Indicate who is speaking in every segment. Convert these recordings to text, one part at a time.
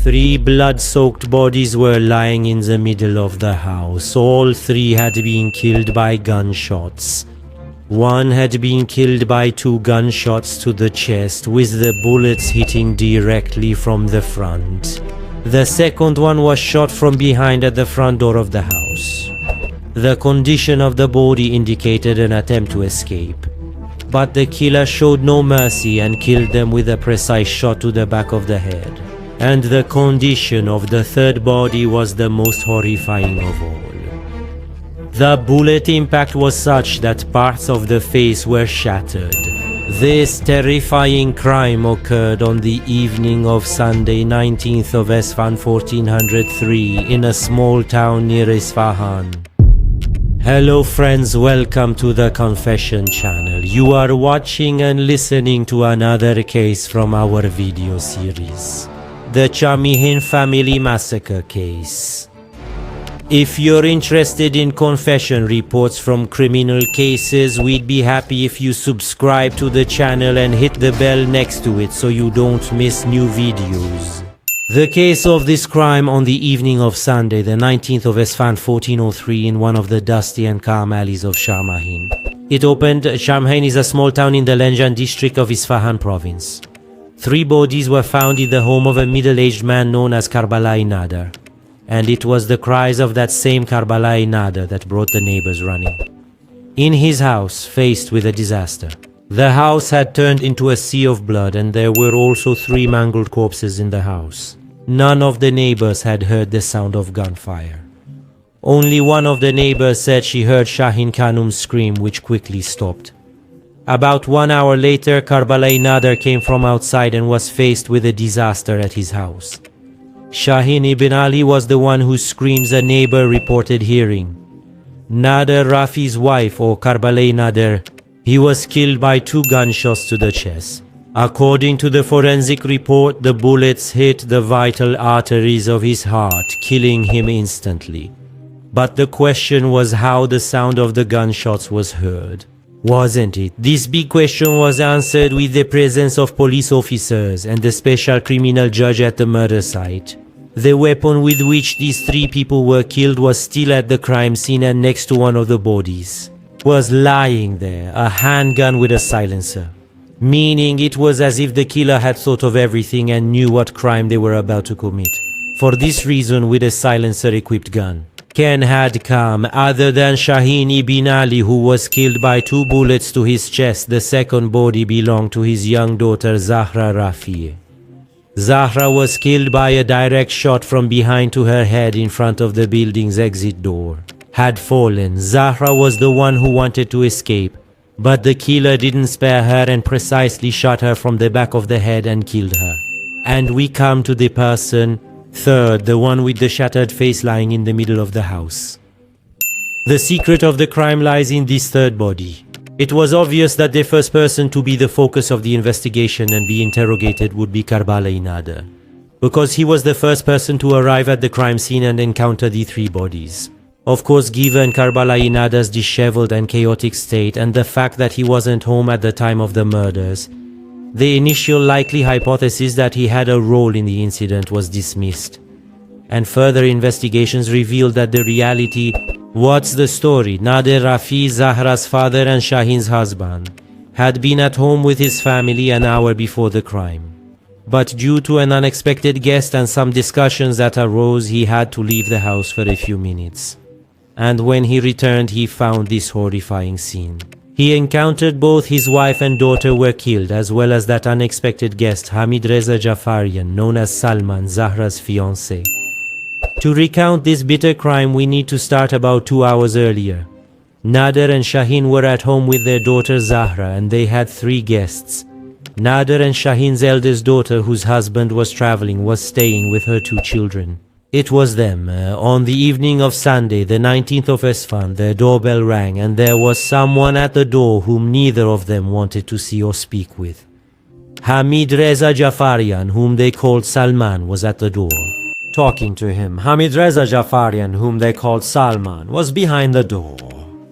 Speaker 1: 3 blood-soaked bodies were lying in the middle of the house. All 3 had been killed by gunshots. One had been killed by 2 gunshots to the chest, with the bullets hitting directly from the front. The second one was shot from behind at the front door of the house. The condition of the body indicated an attempt to escape, but the killer showed no mercy and killed them with a precise shot to the back of the head. And the condition of the third body was the most horrifying of all. The bullet impact was such that parts of the face were shattered. This terrifying crime occurred on the evening of Sunday 19th of Esfand 1403 in a small town near Isfahan. Hello friends, welcome to the Confession channel. You are watching and listening to another case from our video series, the Chernihiv family massacre case. If you're interested in confession reports from criminal cases, we'd be happy if you subscribe to the channel and hit the bell next to it so you don't miss new videos. The case of this crime on the evening of Sunday, the 19th of Esfand 1403 in one of the dusty and calm alleys of Chernihiv. It opened. Chernihiv is a small town in the Lenjan district of Isfahan province. 3 bodies were found in the home of a middle-aged man known as Karbalai Nader. And it was the cries of that same Karbalai Nader that brought the neighbors running. In his house, faced with a disaster. The house had turned into a sea of blood, and there were also 3 mangled corpses in the house. None of the neighbors had heard the sound of gunfire. Only one of the neighbors said she heard Shahin Khanum's scream, which quickly stopped. About 1 hour later, Karbalai Nader came from outside and was faced with a disaster at his house. Shahin ibn Ali was the one whose screams a neighbor reported hearing. Nader Rafi's wife, or Karbalai Nader, he was killed by 2 gunshots to the chest. According to the forensic report, the bullets hit the vital arteries of his heart, killing him instantly. But the question was how the sound of the gunshots was heard. Wasn't it? This big question was answered with the presence of police officers and the special criminal judge at the murder site. The weapon with which these 3 people were killed was still at the crime scene and next to one of the bodies. Was lying there, a handgun with a silencer. Meaning it was as if the killer had thought of everything and knew what crime they were about to commit. For this reason, with a silencer-equipped gun. Ken had come, other than Shahin ibn Ali, who was killed by 2 bullets to his chest. The second body belonged to his young daughter Zahra Rafi. Zahra was killed by a direct shot from behind to her head in front of the building's exit door. Had fallen. Zahra was the one who wanted to escape, but the killer didn't spare her and precisely shot her from the back of the head and killed her. And we come to the person, third, the one with the shattered face lying in the middle of the house. The secret of the crime lies in this third body. It was obvious that the first person to be the focus of the investigation and be interrogated would be Karbalai Nader, because he was the first person to arrive at the crime scene and encounter the 3 bodies. Of course, given Karbalai Nader's disheveled and chaotic state and the fact that he wasn't home at the time of the murders, the initial likely hypothesis that he had a role in the incident was dismissed. And further investigations revealed that the reality, what's the story, Nader Rafi, Zahra's father and Shahin's husband, had been at home with his family an hour before the crime. But due to an unexpected guest and some discussions that arose, he had to leave the house for a few minutes. And when he returned, he found this horrifying scene. He encountered both his wife and daughter were killed, as well as that unexpected guest, Hamid Reza Jafarian, known as Salman, Zahra's fiancé. To recount this bitter crime, we need to start about 2 hours earlier. Nader and Shahin were at home with their daughter Zahra, and they had 3 guests. Nader and Shahin's eldest daughter, whose husband was traveling, was staying with her 2 children. It was them. On the evening of Sunday, the 19th of Esfand, their doorbell rang and there was someone at the door whom neither of them wanted to see or speak with. Hamid Reza Jafarian, whom they called Salman, was at the door. Talking to him, Hamid Reza Jafarian, whom they called Salman, was behind the door.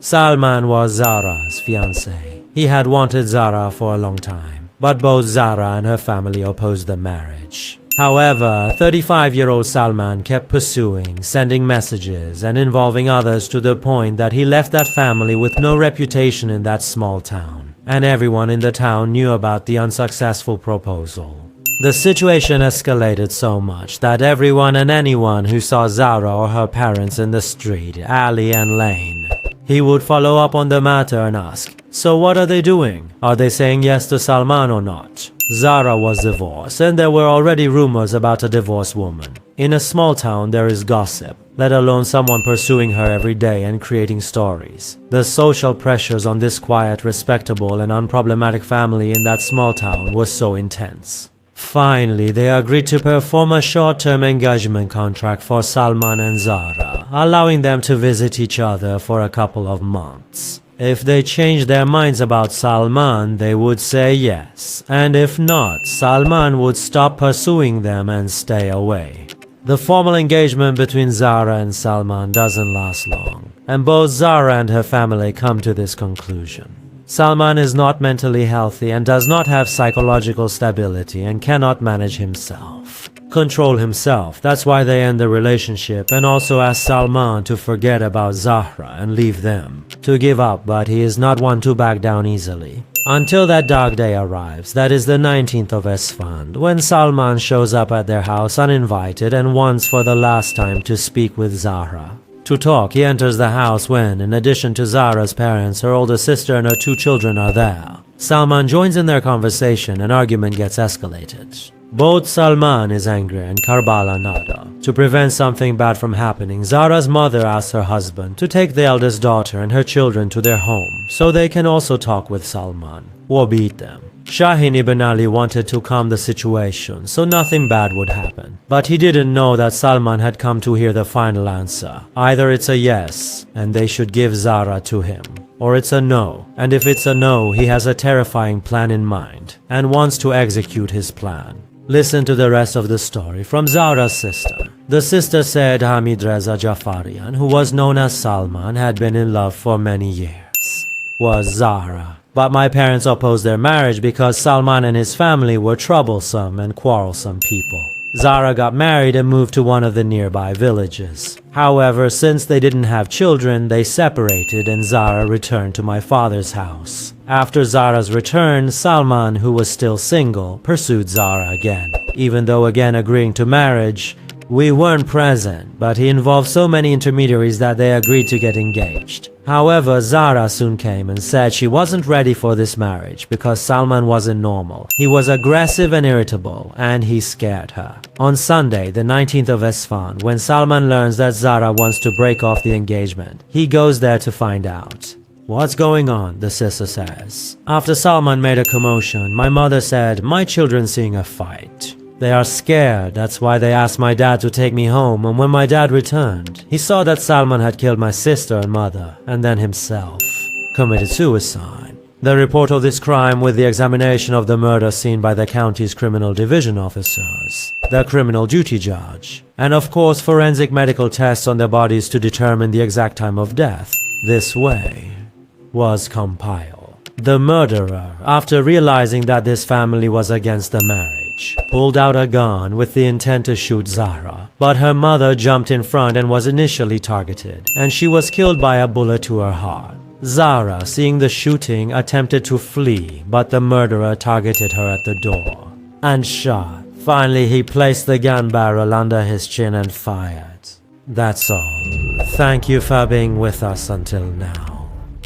Speaker 1: Salman was Zahra's fiancé. He had wanted Zahra for a long time, but both Zahra and her family opposed the marriage. However, 35-year-old Salman kept pursuing, sending messages, and involving others to the point that he left that family with no reputation in that small town, and everyone in the town knew about the unsuccessful proposal. The situation escalated so much that everyone and anyone who saw Zara or her parents in the street, alley, and lane, he would follow up on the matter and ask, "So what are they doing? Are they saying yes to Salman or not?" Zara was divorced, and there were already rumors about a divorced woman. In a small town, there is gossip, let alone someone pursuing her every day and creating stories. The social pressures on this quiet, respectable, and unproblematic family in that small town were so intense. Finally, they agreed to perform a short-term engagement contract for Salman and Zara, allowing them to visit each other for a couple of months. If they changed their minds about Salman, they would say yes, and if not, Salman would stop pursuing them and stay away. The formal engagement between Zara and Salman doesn't last long, and both Zara and her family come to this conclusion. Salman is not mentally healthy and does not have psychological stability and cannot manage himself. Control himself, that's why they end the relationship and also ask Salman to forget about Zahra and leave them. To give up, but he is not one to back down easily. Until that dark day arrives, that is the 19th of Esfand, when Salman shows up at their house uninvited and wants for the last time to speak with Zahra. To talk, he enters the house when, in addition to Zahra's parents, her older sister and her 2 children are there. Salman joins in their conversation and argument gets escalated. Both Salman is angry and Karbala nada. To prevent something bad from happening, Zahra's mother asks her husband to take the eldest daughter and her children to their home so they can also talk with Salman or beat them. Shahin ibn Ali wanted to calm the situation so nothing bad would happen. But he didn't know that Salman had come to hear the final answer. Either it's a yes, and they should give Zahra to him, or it's a no, and if it's a no, he has a terrifying plan in mind and wants to execute his plan. Listen to the rest of the story from Zahra's sister. The sister said Hamid Reza Jafarian, who was known as Salman, had been in love for many years. Was Zahra. But my parents opposed their marriage because Salman and his family were troublesome and quarrelsome people. Zahra got married and moved to one of the nearby villages. However, since they didn't have children, they separated and Zahra returned to my father's house. After Zahra's return, Salman, who was still single, pursued Zahra again. Even though again agreeing to marriage, we weren't present, but he involved so many intermediaries that they agreed to get engaged. However, Zahra soon came and said she wasn't ready for this marriage because Salman wasn't normal. He was aggressive and irritable, and he scared her. On Sunday, the 19th of Esfand, when Salman learns that Zahra wants to break off the engagement, he goes there to find out. "What's going on?" the sister says. After Salman made a commotion, my mother said, "My children seeing a fight. They are scared, that's why they asked my dad to take me home, and when my dad returned, he saw that Salman had killed my sister and mother, and then himself. Committed suicide." The report of this crime with the examination of the murder scene by the county's criminal division officers, the criminal duty judge, and of course forensic medical tests on the bodies to determine the exact time of death, this way, was compiled. The murderer, after realizing that this family was against the marriage, pulled out a gun with the intent to shoot Zahra, but her mother jumped in front and was initially targeted, and she was killed by a bullet to her heart. Zahra, seeing the shooting, attempted to flee, but the murderer targeted her at the door and shot. Finally, he placed the gun barrel under his chin and fired. That's all. Thank you for being with us until now.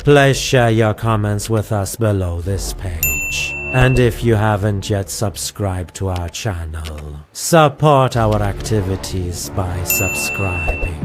Speaker 1: Please share your comments with us below this page. And if you haven't yet subscribed to our channel, support our activities by subscribing.